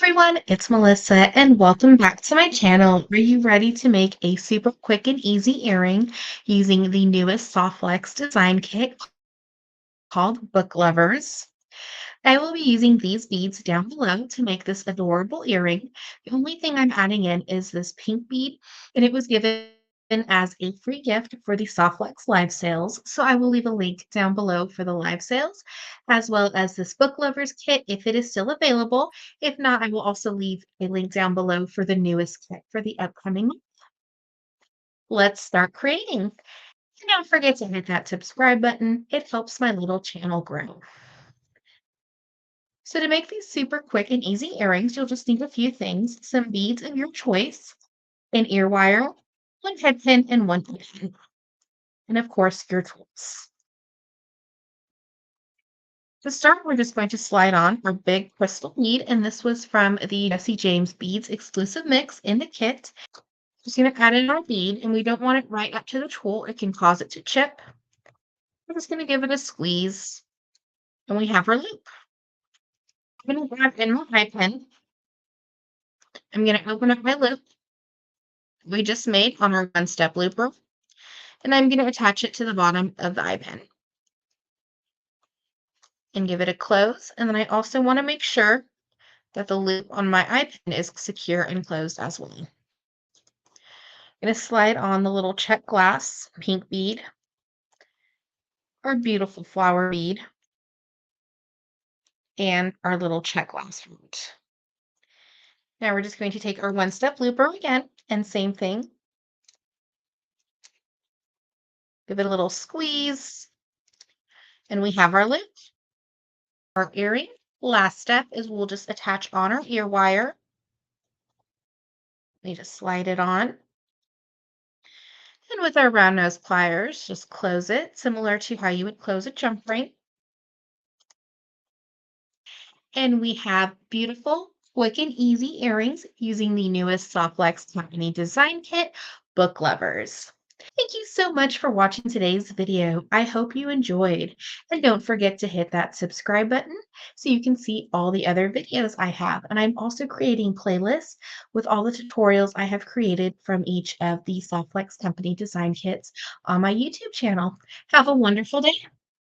Everyone, it's Melissa and welcome back to my channel. Are you ready to make a super quick and easy earring using the newest Softflex design kit called Book Lovers? I will be using these beads down below to make this adorable earring. The only thing I'm adding in is this pink bead, and it was given as a free gift for the Softflex live sales. So I will leave a link down below for the live sales, as well as this book lovers kit if it is still available. If not, I will also leave a link down below for the newest kit for the upcoming month. Let's start creating. And don't forget to hit that subscribe button. It helps my little channel grow. So to make these super quick and easy earrings, you'll just need a few things, some beads of your choice, an ear wire, one head pin, and one pin, and of course your tools. To start, we're just going to slide on our big crystal bead, and this was from the Jesse James Beads exclusive mix in the kit. Just going to add in our bead, and we don't want it right up to the tool. It can cause it to chip. We're just going to give it a squeeze, and we have our loop. I'm going to grab in my eye pin. I'm going to open up my loop we just made on our one-step looper, and I'm going to attach it to the bottom of the eye pin and give it a close. And then I also want to make sure that the loop on my eye pin is secure and closed as well. I'm going to slide on the little check glass pink bead, our beautiful flower bead, and our little check glass root. Now we're just going to take our one-step looper again, and same thing. Give it a little squeeze, and we have our loop. Our earring. Last step is we'll just attach on our ear wire. We just slide it on. And with our round nose pliers, just close it, similar to how you would close a jump ring. And we have beautiful, quick and easy earrings using the newest Softflex Company design kit, Book Lovers. Thank you so much for watching today's video. I hope you enjoyed. And don't forget to hit that subscribe button so you can see all the other videos I have. And I'm also creating playlists with all the tutorials I have created from each of the Softflex Company design kits on my YouTube channel. Have a wonderful day.